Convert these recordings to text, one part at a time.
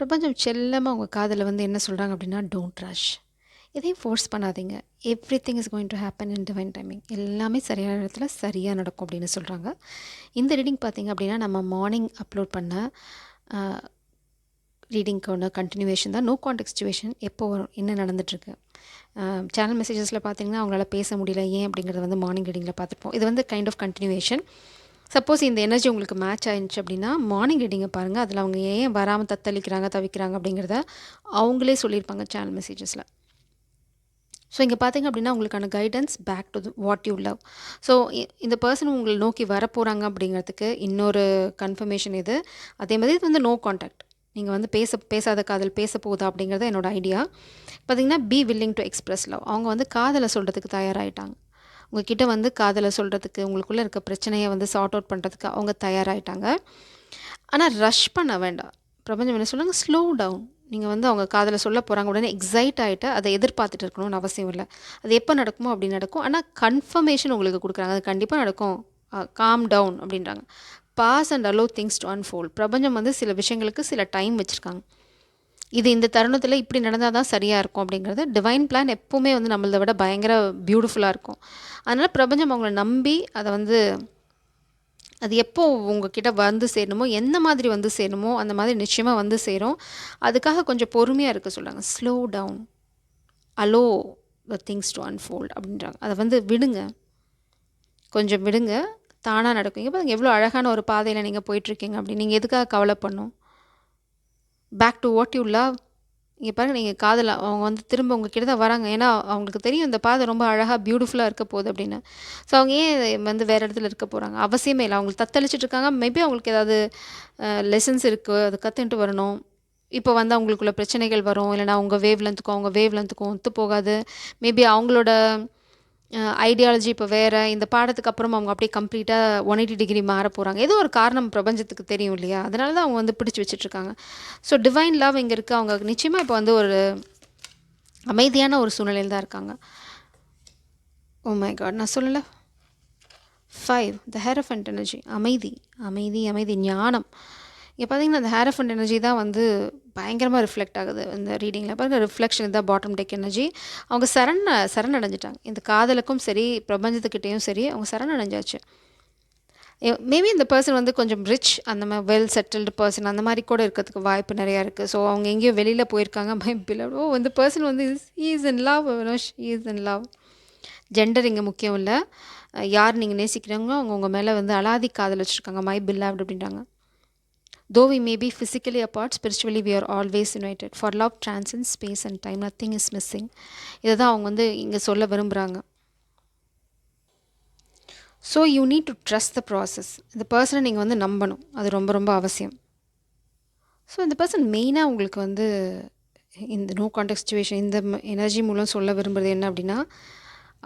பிரபஞ்சம் செல்லமாக உங்கள் காதில் வந்து என்ன சொல்கிறாங்க அப்படின்னா, டோன்ட் ரஷ். எதையும் ஃபோர்ஸ் பண்ணாதீங்க. Everything is going to happen in divine timing. எல்லாமே சரியான இடத்துல சரியாக நடக்கும் அப்படின்னு சொல்கிறாங்க. இந்த ரீடிங் பார்த்தீங்க அப்படின்னா, நம்ம மார்னிங் அப்லோட் பண்ண ரீடிங்க்கான கண்டினியூவேஷன் தான். நோ கான்டெக்ட் சிச்சுவேஷன் எப்போ வரும், என்ன நடந்துட்டுருக்கு. சேனல் மெசேஜஸில் பார்த்தீங்கன்னா அவங்களால பேச முடியல, ஏன் அப்படிங்கிறத வந்து மார்னிங் ரீடிங்கில் பார்த்துருப்போம். இது வந்து கைண்ட் ஆஃப் கண்டினியூவேஷன். சப்போஸ் இந்த எனர்ஜி உங்களுக்கு மேட்ச் ஆயிருந்துச்சு அப்படின்னா மார்னிங் ரீடிங்கை பாருங்கள். அதில் அவங்க ஏன் வராமல் தத்தளிக்கிறாங்க, தவிக்கிறாங்க அப்படிங்கிறத அவங்களே சொல்லியிருப்பாங்க சேனல் மெசேஜஸில். ஸோ இங்கே பார்த்தீங்க அப்படின்னா உங்களுக்கான guidance back to what you love. So இந்த பர்சன் உங்களை நோக்கி வரப்போகிறாங்க அப்படிங்கிறதுக்கு இன்னொரு கன்ஃபர்மேஷன் இது. அதே மாதிரி இது வந்து நோ கான்டாக்ட். நீங்கள் வந்து பேசாத காதல் பேச போகுதா அப்படிங்கிறது என்னோடய ஐடியா. பார்த்தீங்கன்னா be willing to express love. அவங்க வந்து காதலை சொல்கிறதுக்கு தயாராகிட்டாங்க. உங்ககிட்ட வந்து காதலை சொல்கிறதுக்கு, உங்களுக்குள்ளே இருக்க பிரச்சனையை வந்து சார்ட் அவுட் பண்ணுறதுக்கு அவங்க தயாராகிட்டாங்க. ஆனால் ரஷ் பண்ண வேண்டாம். பிரபஞ்சம் என்ன சொல்லுங்கள், ஸ்லோ டவுன். நீங்கள் வந்து அவங்க காதலை சொல்ல போகிறாங்க உடனே எக்ஸைட் ஆகிட்டு அதை எதிர்பார்த்துட்டு இருக்கணும்னு அவசியம் இல்லை. அது எப்போ நடக்குமோ அப்படி நடக்கும். ஆனால் கன்ஃபர்மேஷன் உங்களுக்கு கொடுக்குறாங்க, அது கண்டிப்பாக நடக்கும். காம் டவுன் அப்படின்றாங்க. Pause and allow things to unfold. பிரபஞ்சம் வந்து சில விஷயங்களுக்கு சில டைம் வச்சுருக்காங்க. இது இந்த தருணத்தில் இப்படி நடந்தால் தான் சரியாக இருக்கும் அப்படிங்கிறது. டிவைன் பிளான் எப்போவுமே வந்து நம்மளதை விட பயங்கர பியூட்டிஃபுல்லாக இருக்கும். அதனால் பிரபஞ்சம் அவங்கள நம்பி அதை வந்து அது எப்போ உங்ககிட்ட வந்து சேரணுமோ, எந்த மாதிரி வந்து சேரணுமோ அந்த மாதிரி நிச்சயமாக வந்து சேரும். அதுக்காக கொஞ்சம் பொறுமையாக இருக்க சொல்கிறாங்க. Slow down, allow the things to unfold அப்படின்றாங்க. அதை வந்து விடுங்க, கொஞ்சம் விடுங்க, தானாக நடக்கும். இங்கே பாருங்க எவ்வளோ அழகான ஒரு பாதையில் நீங்கள் போயிட்டுருக்கீங்க. அப்படி நீங்கள் எதுக்காக கவலைப்படணும்? Back to what you love. இங்கே பாருங்கள், நீங்கள் காதல் அவங்க வந்து திரும்ப உங்கள் கிட்ட தான் வராங்க. ஏன்னா அவங்களுக்கு தெரியும் இந்த பாதை ரொம்ப அழகாக பியூட்டிஃபுல்லாக இருக்க போகுது அப்படின்னு. ஸோ அவங்க ஏன் வந்து வேறு இடத்துல இருக்க போகிறாங்க? அவசியமே இல்லை. அவங்களுக்கு தத்தளிச்சிட்டு இருக்காங்க. மேபி அவங்களுக்கு ஏதாவது லெசன்ஸ் இருக்குது, அது கற்றுன்ட்டு வரணும். இப்போ வந்து அவங்களுக்குள்ள பிரச்சனைகள் வரும், இல்லைனா அவங்க வேவ் லென்த்துக்கும் ஒத்து போகாது. மேபி அவங்களோட ஐடியாலஜி இப்போ வேறு. இந்த பாடத்துக்கு அப்புறம் அவங்க அப்படியே கம்ப்ளீட்டாக 180 டிகிரி மாற போகிறாங்க. ஏதோ ஒரு காரணம் பிரபஞ்சத்துக்கு தெரியும் இல்லையா? அதனால தான் அவங்க வந்து பிடிச்சி வச்சுட்ருக்காங்க. ஸோ டிவைன் லவ் இங்கே இருக்குது. அவங்க நிச்சயமாக இப்போ வந்து ஒரு அமைதியான ஒரு சூழ்நிலையில் தான் இருக்காங்க. ஓ மை காட், நான் சொல்லலை. 5 த ஹேரஃபண்ட் எனர்ஜி. அமைதி அமைதி அமைதி, ஞானம். இங்கே பார்த்தீங்கன்னா அந்த ஹேரஃபண்ட் எனர்ஜி தான் வந்து பயங்கரமாக ரிஃப்ளெக்ட் ஆகுது இந்த ரீடிங்கில். பாருங்கள், ரிஃப்ளெக்ஷன் தான் பாட்டம் டெக் எனர்ஜி. அவங்க சரணடைஞ்சிட்டாங்க. இந்த காதலுக்கும் சரி, பிரபஞ்சத்துக்கிட்டேயும் சரி, அவங்க சரணடைஞ்சாச்சு. மேபி இந்த பர்சன் வந்து கொஞ்சம் ரிச், அந்த மாதிரி வெல் செட்டில்டு பர்சன் அந்த மாதிரி கூட இருக்கிறதுக்கு வாய்ப்பு நிறையா இருக்குது. ஸோ அவங்க எங்கேயோ வெளியில் போயிருக்காங்க. மை பிலவ்ட். ஓ, இந்த பர்சன் வந்து is in love. Is in love. Gender இங்கே முக்கியம் இல்லை. யார் நீங்கள் நேசிக்கிறவங்களோ அவங்க உங்கள் மேலே வந்து அலாதி காதல் வச்சுருக்காங்க. மை பிலவ்ட் அப்படின்றாங்க. Though we may be physically apart, spiritually we are always united. For love transcends space and time. Nothing is missing. இதை தான் அவங்க வந்து இங்கே சொல்ல விரும்புகிறாங்க. So you need to trust the process. இந்த பர்சனை நீங்கள் வந்து நம்பணும், அது ரொம்ப ரொம்ப அவசியம். ஸோ இந்த பர்சன் மெயினாக உங்களுக்கு வந்து இந்த நோ கான்டெக்ட் சிச்சுவேஷன் இந்த எனர்ஜி மூலம் சொல்ல விரும்புகிறது என்ன அப்படின்னா,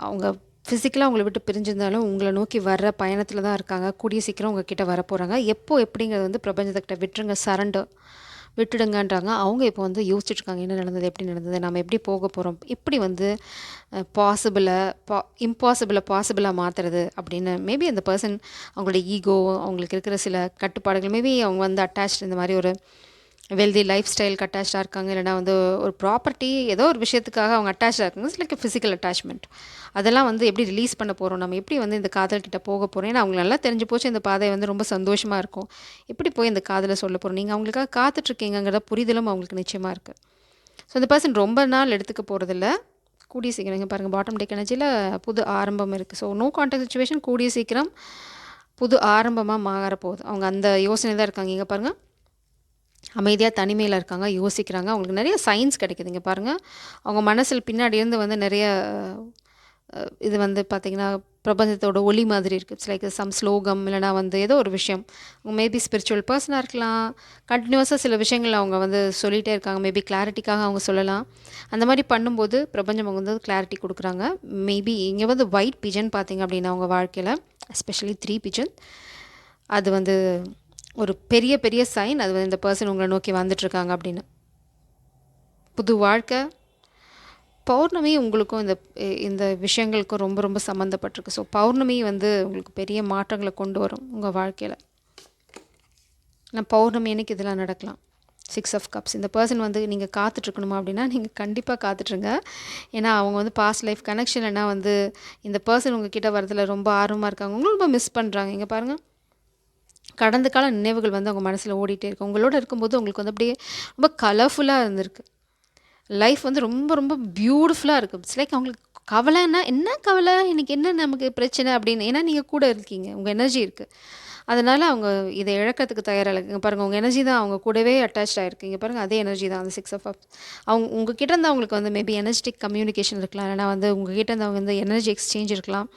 அவங்க ஃபிசிக்கலாக உங்களை விட்டு பிரிஞ்சிருந்தாலும் உங்களை நோக்கி வர்ற பயணத்தில் தான் இருக்காங்க. கூடிய சீக்கிரம் உங்கள் கிட்டே வரப்போகிறாங்க. எப்போ எப்படிங்கிறது வந்து பிரபஞ்சத்துக்கிட்ட விட்டுருங்க, சரண்டர் விட்டுடுங்கன்றாங்க. அவங்க இப்போ வந்து யோசிச்சுட்ருக்காங்க, என்ன நடந்தது, எப்படி நடந்தது, நம்ம எப்படி போக போகிறோம், எப்படி வந்து இம்பாசிபிளை பாசிபிளாக மாற்றுறது அப்படின்னு. மேபி அந்த பர்சன் அவங்களோட ஈகோ, அவங்களுக்கு இருக்கிற சில கட்டுப்பாடுகள், மேபி அவங்க வந்து அட்டாச்ட் இந்த மாதிரி ஒரு வெல்தி லைஃப் ஸ்டைலுக்கு அட்டாச்சாக இருக்காங்க. இல்லைனா வந்து ஒரு ப்ராப்பர்ட்டி ஏதோ ஒரு விஷயத்துக்காக அவங்க அட்டாச்சாக இருக்காங்க. It's like physical attachment. அதெல்லாம் வந்து எப்படி ரிலீஸ் பண்ண போகிறோம், நம்ம எப்படி வந்து இந்த காதல்கிட்ட போக போகிறோம். ஏன்னா அவங்க நல்லா தெரிஞ்சு போச்சு இந்த பாதை வந்து ரொம்ப சந்தோஷமாக இருக்கும். எப்படி போய் இந்த காதலை சொல்ல போகிறோம். நீங்கள் அவங்களுக்காக காத்துட்ருக்கீங்கிற புரிதலும் அவங்களுக்கு நிச்சயமாக இருக்குது. ஸோ இந்த பர்சன் ரொம்ப நாள் எடுத்துக்க போகிறதில்ல, கூடிய சீக்கிரம். இங்கே பாருங்கள், பாட்டம் டெக் எனர்ஜியில் புது ஆரம்பம் இருக்குது. ஸோ நோ கான்டாக்ட் சிச்சுவேஷன் கூடிய சீக்கிரம் புது ஆரம்பமாக மாறப்போகுது. அவங்க அந்த யோசனை தான் இருக்காங்க. இங்கே பாருங்கள், அமைதியாக தனிமையில் இருக்காங்க, யோசிக்கிறாங்க. அவங்களுக்கு நிறைய சைன்ஸ் கிடைக்குது. இங்கே பாருங்கள், அவங்க மனசில் பின்னாடி இருந்து வந்து நிறைய இது வந்து பார்த்திங்கன்னா பிரபஞ்சத்தோட ஒளி மாதிரி இருக்குது. இட்ஸ் லைக் சம் ஸ்லோகம், இல்லைனா வந்து ஏதோ ஒரு விஷயம். அவங்க மேபி ஸ்பிரிச்சுவல் பர்சனாக இருக்கலாம். கண்டினியூஸாக சில விஷயங்கள் அவங்க வந்து சொல்லிகிட்டே இருக்காங்க. மேபி கிளாரிட்டிக்காக அவங்க சொல்லலாம். அந்த மாதிரி பண்ணும்போது பிரபஞ்சம் அவங்க வந்து கிளாரிட்டி கொடுக்குறாங்க. மேபி இங்கே வந்து ஒயிட் பிஜன் பார்த்திங்க அப்படின்னா அவங்க வாழ்க்கையில் எஸ்பெஷலி 3 பிஜன், அது வந்து ஒரு பெரிய பெரிய சைன். அது வந்து இந்த பர்சன் உங்களை நோக்கி வந்துட்டுருக்காங்க அப்படின்னு. புது வாழ்க்கை, பௌர்ணமி உங்களுக்கும் இந்த விஷயங்களுக்கும் ரொம்ப ரொம்ப சம்மந்தப்பட்டிருக்கு. ஸோ பௌர்ணமி வந்து உங்களுக்கு பெரிய மாற்றங்களை கொண்டு வரும் உங்கள் வாழ்க்கையில். நான் பௌர்ணமி அன்னைக்கு இதெல்லாம் நடக்கலாம். 6 ஆஃப் கப்ஸ். இந்த பர்சன் வந்து நீங்கள் காத்துட்ருக்கணுமா அப்படின்னா நீங்கள் கண்டிப்பாக காத்துட்ருங்க. ஏன்னா அவங்க வந்து பாஸ்ட் லைஃப் கனெக்ஷன் இல்லைனா வந்து இந்த பர்சன் உங்ககிட்ட வரதில் ரொம்ப ஆர்வமாக இருக்காங்க. உங்களும் ரொம்ப மிஸ் பண்ணுறாங்க. இங்கே பாருங்கள், கடந்த கால நினைவுகள் வந்து அவங்க மனசில் ஓடிட்டே இருக்கு. உங்களோட இருக்கும்போது உங்களுக்கு வந்து அப்படியே ரொம்ப கலர்ஃபுல்லாக இருந்திருக்கு. லைஃப் வந்து ரொம்ப ரொம்ப பியூட்டிஃபுல்லாக இருக்குது. இட்ஸ் லைக் அவங்களுக்கு கவலைன்னா என்ன கவலை, இன்னைக்கு என்ன நமக்கு பிரச்சனை அப்படின்னு. ஏன்னா நீங்கள் கூட இருக்கீங்க, உங்கள் எனர்ஜி இருக்குது. அதனால் அவங்க இதை இழக்கிறதுக்கு தயாராக இல்லை. இங்கே பாருங்கள், உங்கள் எனர்ஜி தான் அவங்க கூடவே அட்டாச் ஆகிருக்கு. இங்கே பாருங்கள், அதே எனர்ஜி தான் அந்த 6 ஆஃப் கப்ஸ். அவங்க உங்ககிட்ட இருந்து அவங்களுக்கு வந்து மேபி எனர்ஜெட்டிக் கம்யூனிகேஷன் இருக்கலாம், இல்லைனா வந்து உங்ககிட்ட இருந்து அவங்க வந்து எனர்ஜி எக்ஸ்சேஞ்ச் இருக்கலாம்,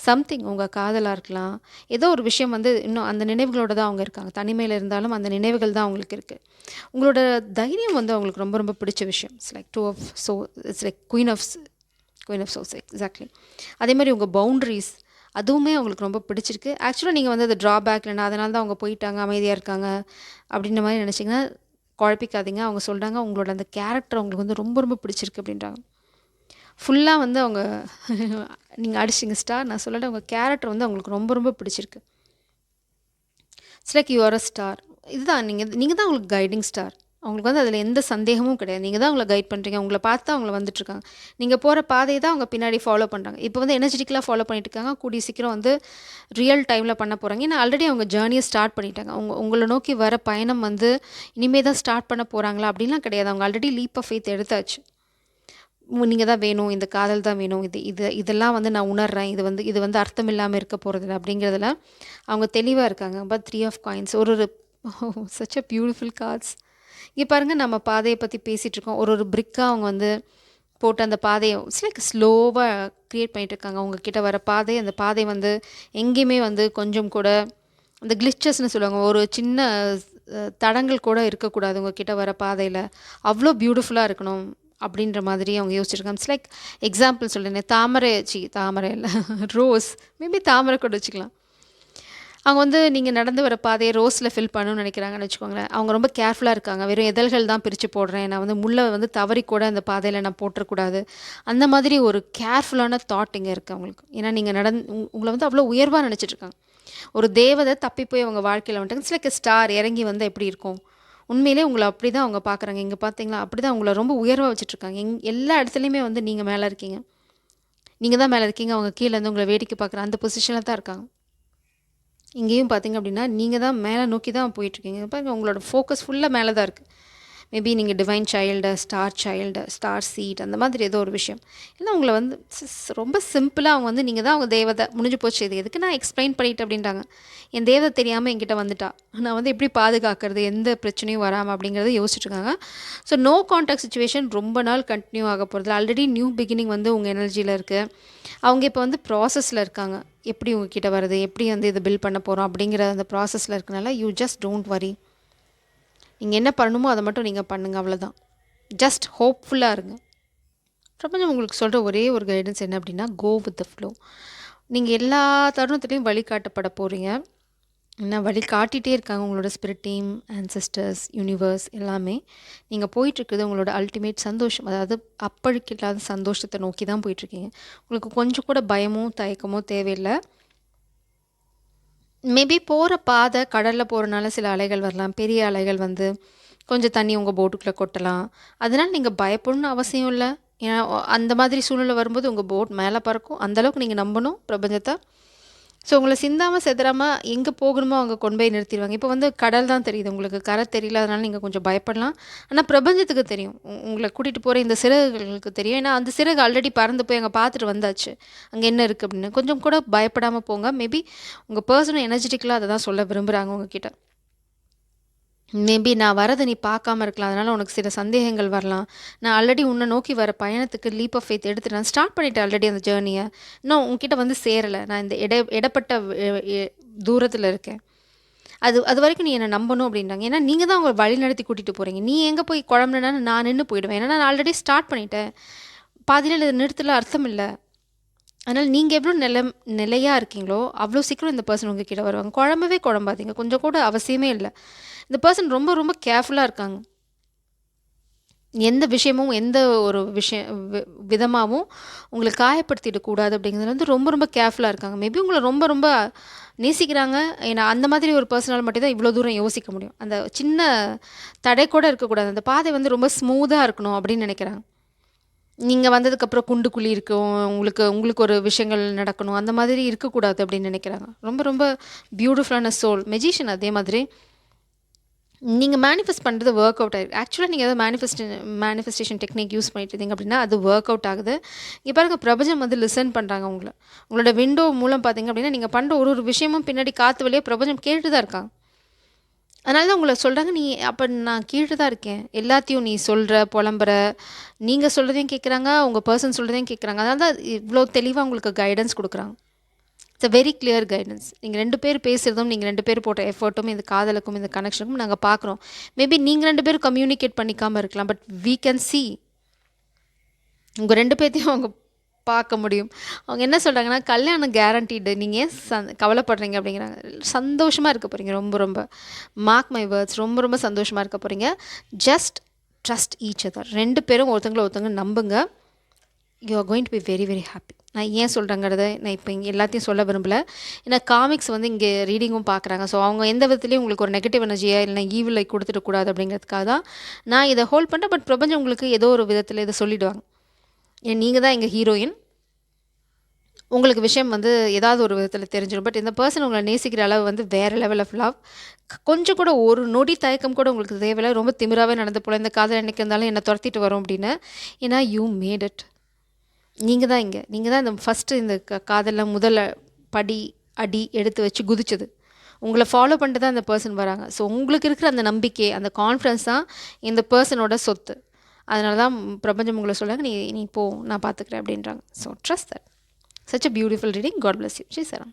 சம்திங் உங்கள் காதலாக இருக்கலாம். ஏதோ ஒரு விஷயம் வந்து இன்னும் அந்த நினைவுகளோட தான் அவங்க இருக்காங்க. தனிமையில் இருந்தாலும் அந்த நினைவுகள் தான் அவங்களுக்கு இருக்குது. உங்களோட தைரியம் வந்து அவங்களுக்கு ரொம்ப ரொம்ப பிடிச்ச விஷயம். It's like 2 of so it's like queen of source. Exactly. அதே மாதிரி உங்கள் பவுண்ட்ரிஸ் அதுவுமே அவங்களுக்கு ரொம்ப பிடிச்சிருக்கு. ஆக்சுவலாக நீங்கள் வந்து அது ட்ராபேக் இல்லைனா அதனால தான் அவங்க போயிட்டாங்க, அமைதியாக இருக்காங்க அப்படின்ற மாதிரி நினச்சிங்கன்னா குழப்பிக்காதீங்க. அவங்க சொல்கிறாங்க உங்களோட அந்த கேரக்டர் அவங்களுக்கு வந்து ரொம்ப ரொம்ப பிடிச்சிருக்கு அப்படின்றாங்க. ஃபுல்லாக வந்து அவங்க நீங்கள் அடிச்சிங்க ஸ்டார், நான் சொல்லலை, உங்கள் கேரக்டர் வந்து அவங்களுக்கு ரொம்ப ரொம்ப பிடிச்சிருக்கு. It's like you are a star. இதுதான் நீங்கள் தான் அவங்களுக்கு கைடிங் ஸ்டார். அவங்களுக்கு வந்து அதில் எந்த சந்தேகமும் கிடையாது. நீங்கள் தான் அவங்கள கைட் பண்ணுறீங்க. உங்களை பார்த்து தான் அவங்கள வந்துட்டுருக்காங்க. நீங்கள் போகிற பாதையை தான் அவங்க பின்னாடி ஃபாலோ பண்ணுறாங்க. இப்போ வந்து எனர்ஜெட்டிக்கலாக ஃபாலோ பண்ணிட்டு இருக்காங்க. கூடிய சீக்கிரம் வந்து ரியல் டைமில் பண்ண போகிறாங்க. ஏன்னா ஆல்ரெடி அவங்க ஜேர்னியை ஸ்டார்ட் பண்ணிட்டாங்க. உங்களை நோக்கி வர பயணம் வந்து இனிமேல் தான் ஸ்டார்ட் பண்ண போகிறாங்களா அப்படின்லாம் கிடையாது. அவங்க ஆல்ரெடி லீப் ஆஃப் ஃபெய்த் எடுத்தாச்சு. நீங்கள் தான் வேணும், இந்த காதல் தான் வேணும், இதெல்லாம் வந்து நான் உணர்றேன், இது வந்து அர்த்தம் இல்லாமல் இருக்க போகிறதில்ல அப்படிங்கிறதுல அவங்க தெளிவாக இருக்காங்க. பட் 3 ஆஃப் காயின்ஸ் ஒரு சச் அ பியூட்டிஃபுல் கார்ட்ஸ். இங்கே பாருங்கள், நம்ம பாதையை பற்றி பேசிகிட்ருக்கோம். ஒரு பிரிக்காக அவங்க வந்து போட்டு அந்த பாதையை இட்ஸ் லைக் ஸ்லோவாக க்ரியேட் பண்ணிகிட்டு இருக்காங்க. உங்ககிட்ட வர பாதை, அந்த பாதை வந்து எங்கேயுமே வந்து கொஞ்சம் கூட அந்த கிளிச்சஸ்ன்னு சொல்லுவாங்க, ஒரு சின்ன தடங்கள் கூட இருக்கக்கூடாது உங்ககிட்ட வர பாதையில். அவ்வளோ பியூட்டிஃபுல்லாக இருக்கணும் அப்படின்ற மாதிரி அவங்க யோசிச்சிருக்காங்க. இட்ஸ் லைக் எக்ஸாம்பிள் சொல்கிறேன், தாமரை இல்லை ரோஸ், மேபி தாமரை கூட வச்சுக்கலாம். அவங்க வந்து நீங்கள் நடந்து வர பாதையை ரோஸில் ஃபில் பண்ணணும்னு நினைக்கிறாங்கன்னு வச்சுக்கோங்களேன். அவங்க ரொம்ப கேர்ஃபுல்லாக இருக்காங்க. வெறும் இதழ்கள் தான் பிரித்து போடுறேன், நான் வந்து முள்ளை வந்து தவறி கூட அந்த பாதையில் நான் போட்டுறக்கூடாது. அந்த மாதிரி ஒரு கேர்ஃபுல்லான தாட் இங்கே இருக்குது அவங்களுக்கு. ஏன்னா நீங்கள் உங்களை வந்து அவ்வளோ உயர்வாக நினச்சிட்ருக்காங்க. ஒரு தேவதை தப்பி போய் அவங்க வாழ்க்கையில் வந்துட்டாங்க. இட்ஸ் லைக் எ ஸ்டார் இறங்கி வந்து எப்படி இருக்கும், உண்மையிலே உங்களை அப்படி தான் அவங்க பார்க்குறாங்க. இங்கே பார்த்தீங்களா, அப்படி தான் உங்களை ரொம்ப உயர்வாக வச்சுட்ருக்காங்க. எல்லா இடத்துலையுமே வந்து நீங்கள் மேலே இருக்கீங்க, நீங்கள் தான் மேலே இருக்கீங்க, அவங்க கீழே இருந்து உங்களை வேடிக்கை பார்க்குற அந்த பொசிஷனில் தான் இருக்காங்க. இங்கேயும் பார்த்தீங்க அப்படின்னா நீங்கள் தான் மேலே நோக்கி தான் போயிட்டுருக்கீங்க. பாருங்க, உங்களோட ஃபோக்கஸ் ஃபுல்லாக மேலே தான் இருக்குது. மேபி நீங்கள் டிவைன் சைல்டு, ஸ்டார் சீட், அந்த மாதிரி ஏதோ ஒரு விஷயம். இல்லை உங்களை வந்து ரொம்ப சிம்பிளாக அவங்க வந்து நீங்கள் தான் அவங்க தேவதை, முடிஞ்சு போச்சு, இது எதுக்கு நான் எக்ஸ்பிளைன் பண்ணிட்டு அப்படின்ட்டாங்க. என் தேவதை தெரியாமல் என்கிட்ட வந்துட்டா, நான் வந்து எப்படி பாதுகாக்கிறது, எந்த பிரச்சனையும் வராமல் அப்படிங்கிறத யோசிச்சுட்ருக்காங்க. ஸோ நோ கான்டாக்ட் சுச்சுவேஷன் ரொம்ப நாள் கண்டினியூ ஆக போகிறது. ஆல்ரெடி நியூ பிகினிங் வந்து உங்கள் எனர்ஜியில் இருக்குது. அவங்க இப்போ வந்து ப்ராசஸில் இருக்காங்க. எப்படி உங்ககிட்ட வருது, எப்படி வந்து இதை பில்ட் பண்ண போகிறோம் அப்படிங்கிற அந்த ப்ராசஸில் இருக்கனால யூ ஜஸ்ட் டோன்ட் வரி. நீங்கள் என்ன பண்ணணுமோ அதை மட்டும் நீங்கள் பண்ணுங்கள், அவ்வளோதான். ஜஸ்ட் ஹோப்ஃபுல்லாக இருங்க. பிரபஞ்சம் உங்களுக்கு சொல்கிற ஒரே ஒரு கைடன்ஸ் என்ன அப்படின்னா, கோ வித் த ஃப்ளோ. நீங்கள் எல்லா தருணத்துலேயும் வழிகாட்டப்பட போகிறீங்க. ஏன்னா வழிகாட்டிகிட்டே இருக்காங்க உங்களோட ஸ்பிரிட் டீம், ஆன்செஸ்டர்ஸ், யூனிவர்ஸ் எல்லாமே. நீங்கள் போயிட்டுருக்குது உங்களோட அல்டிமேட் சந்தோஷம், அதாவது அப்பழுக்கு இல்லாத சந்தோஷத்தை நோக்கி தான் போயிட்டுருக்கீங்க. உங்களுக்கு கொஞ்சம் கூட பயமோ தயக்கமோ தேவையில்லை. மேபி போகிற பாதை கடலில் போகிறனால சில அலைகள் வரலாம், பெரிய அலைகள் வந்து கொஞ்சம் தண்ணி உங்கள் போட்டுக்குள்ளே கொட்டலாம். அதனால் நீங்கள் பயப்படணும்னு அவசியம் இல்லை. ஏன்னா அந்த மாதிரி சூழ்நிலை வரும்போது உங்கள் போட் மேலே பறக்கும். அந்தளவுக்கு நீங்கள் நம்பணும் பிரபஞ்சத்தை. ஸோ உங்களை சிந்தாமல் செதுறாமல் எங்கே போகணுமோ அங்கே கொண்டு போய் நிறுத்திடுவாங்க. இப்போ வந்து கடல் தான் தெரியுது உங்களுக்கு, கரை தெரியல, அதனால் நீங்கள் கொஞ்சம் பயப்படலாம். ஆனால் பிரபஞ்சத்துக்கு தெரியும், உங்களை கூட்டிகிட்டு போகிற இந்த சிறகுகளுக்கு தெரியும். ஏன்னா அந்த சிறகு ஆல்ரெடி பறந்து போய் அங்கே பார்த்துட்டு வந்தாச்சு அங்கே என்ன இருக்குது அப்படின்னு. கொஞ்சம் கூட பயப்படாமல் போங்க. மேபி உங்கள் பர்சனல் எனர்ஜெட்டிக்கலாக அதை தான் சொல்ல விரும்புகிறாங்க உங்ககிட்ட. மேபி நான் வரதை நீ பார்க்காம இருக்கலாம், அதனால் உனக்கு சில சந்தேகங்கள் வரலாம். நான் ஆல்ரெடி உன்னை நோக்கி வர பயணத்துக்கு லீப் ஆஃப் ஃபெய்த் எடுத்துட்டு நான் ஸ்டார்ட் பண்ணிட்டேன் ஆல்ரெடி அந்த ஜேர்னியை. இன்னும் உங்ககிட்ட வந்து சேரலை. நான் இந்த இடப்பட்ட தூரத்தில் இருக்கேன். அது வரைக்கும் நீ என்னை நம்பணும் அப்படின்றாங்க. ஏன்னா நீங்கள் தான் உங்களை வழி நடத்தி கூட்டிகிட்டு போகிறீங்க. நீ எங்கே போய் குழம்புனா நான் நின்று போயிடுவேன். ஏன்னா நான் ஆல்ரெடி ஸ்டார்ட் பண்ணிட்டேன். பாதியில் இது நிறுத்தல அர்த்தம் இல்லை. அதனால் நீங்கள் எவ்வளோ நிலையாக இருக்கீங்களோ அவ்வளோ சீக்கிரம் இந்த பர்சன் உங்ககிட்ட வருவாங்க. குழம்பாதீங்க, கொஞ்சம் கூட அவசியமே இல்லை. இந்த பர்சன் ரொம்ப ரொம்ப கேர்ஃபுல்லாக இருக்காங்க. எந்த விஷயமும் எந்த ஒரு விதமாகவும் உங்களை காயப்படுத்திடக்கூடாது அப்படிங்கிறது வந்து ரொம்ப ரொம்ப கேர்ஃபுல்லாக இருக்காங்க. மேபி உங்களை ரொம்ப ரொம்ப நேசிக்கிறாங்க. ஏன்னா அந்த மாதிரி ஒரு பர்சனால் மட்டும் தான் இவ்வளோ தூரம் யோசிக்க முடியும். அந்த சின்ன தடை கூட இருக்கக்கூடாது. அந்த பாதை வந்து ரொம்ப ஸ்மூத்தாக இருக்கணும் அப்படின்னு நினைக்கிறாங்க. நீங்க வந்ததுக்கப்புறம் குண்டு குழி இருக்கும். உங்களுக்கு உங்களுக்கு ஒரு விஷயங்கள் நடக்கணும். அந்த மாதிரி இருக்கக்கூடாது அப்படின்னு நினைக்கிறாங்க. ரொம்ப ரொம்ப பியூட்டிஃபுல்லான சோல். மெஜிஷியன் அதே மாதிரி நீங்க மேனிஃபெஸ்ட் பண்றது வொர்க் அவுட் ஆயிருக்கு. ஆக்சுவலா நீங்க ஏதாவது மேனிஃபெஸ்டேஷன் டெக்னிக் யூஸ் பண்ணிட்டு இருந்தீங்க அப்படின்னா, அது வொர்க் அவுட் ஆகுது. இங்க பாருங்க பிரபஞ்சம் வந்து லிசன் பண்றாங்க உங்கள. உங்களோட விண்டோ மூலம் பார்த்தீங்க அப்படின்னா, நீங்க பண்ற ஒரு ஒரு விஷயமும் பின்னாடி காத்து வழியா பிரபஞ்சம் கேட்டுட்டு தான் இருக்காங்க. அதனால தான் உங்கள சொல்றாங்க, "நீ அப்ப நான் கேட்டுட்டு தான் இருக்கேன். எல்லாத்தையும் நீ சொல்ற, புலம்புற, நீங்க சொல்றதையும் கேட்குறாங்க, உங்க பெர்சன் சொல்றதையும் கேட்குறாங்க. அதனால தான் இவ்ளோ தெளிவா உங்களுக்கு கைடன்ஸ் குடுக்குறாங்க." It's a very clear guidance. நீங்க 2 பேர் பேசுறதும், நீங்க 2 பேர் போட்ட எஃபோர்ட்டும் இந்த காதலுக்கும், இந்த கனெக்ஷனுக்கும் நாங்க பார்க்குறோம். மேபி நீங்க 2 பேரும் கம்யூனிகேட் பண்ணிக்காம இருக்கலாம். பட் வி கேன் see உங்க 2 பேத்தையும் அவங்க பார்க்க முடியும். அவங்க என்ன சொல்றாங்கன்னா, "கல்யாணம் கேரண்டீடு. நீங்க ஏன் கவலைப்படுறீங்க?" அப்படிங்கிறாங்க. சந்தோஷமா இருக்க போறீங்க ரொம்ப ரொம்ப. Mark my words. ரொம்ப ரொம்ப சந்தோஷமா இருக்க போறீங்க. Just trust each other. 2 பேரும் ஒருத்தங்கள ஒருத்தவங்க நம்புங்க. You are going to be very very happy. நான் ஏன் சொல்கிறேங்கிறத நான் இப்போ இங்கே எல்லாத்தையும் சொல்ல விரும்பல. ஏன்னா காமிக்ஸ் வந்து இங்கே ரீடிங்கும் பார்க்குறாங்க. ஸோ அவங்க எந்த விதத்துலையும் உங்களுக்கு ஒரு நெகட்டிவ் எனர்ஜியா இல்லைனா ஈவில் கொடுத்துடக்கூடாது அப்படிங்கிறதுக்காக தான் நான் இதை ஹோல்ட் பண்ணுறேன். பட் பிரபஞ்சம் உங்களுக்கு ஏதோ ஒரு விதத்தில் இதை சொல்லிவிடுவாங்க. ஏன் நீங்கள் தான் எங்கள் ஹீரோயின். உங்களுக்கு விஷயம் வந்து ஏதாவது ஒரு விதத்தில் தெரிஞ்சிடும். பட் இந்த பர்சன் உங்களை நேசிக்கிற அளவு வந்து வேறு லெவல் ஆஃப் லவ். கொஞ்சம் கூட ஒரு நொடி தயக்கம் கூட உங்களுக்கு தேவையில்லை. ரொம்ப திமிராகவே நடந்து போல இந்த காதல் என்னைக்கு இருந்தாலும் என்னை துரத்திட்டு வரும் அப்படின்னு. ஏன்னா யூ மேட் இட். நீங்க தான் இங்க. நீங்க தான் இந்த ஃபர்ஸ்ட்டு இந்த காதல்ல முதல்ல படி, அடி எடுத்து வச்சு குதிச்சது. உங்கள ஃபாலோ பண்ணிட்டு தான் அந்த பெர்சன் வராங்க. ஸோ உங்களுக்கு இருக்கிற அந்த நம்பிக்கை, அந்த கான்ஃபிடன்ஸ் தான் இந்த பெர்சனோட சொத்து. அதனால தான் பிரபஞ்சம் உங்கள சொல்றாங்க, "நீ நீ போ, நான் பார்த்துக்கிறேன்" அப்படின்றாங்க. So trust that. Such a beautiful reading. God bless you. Sri Charan.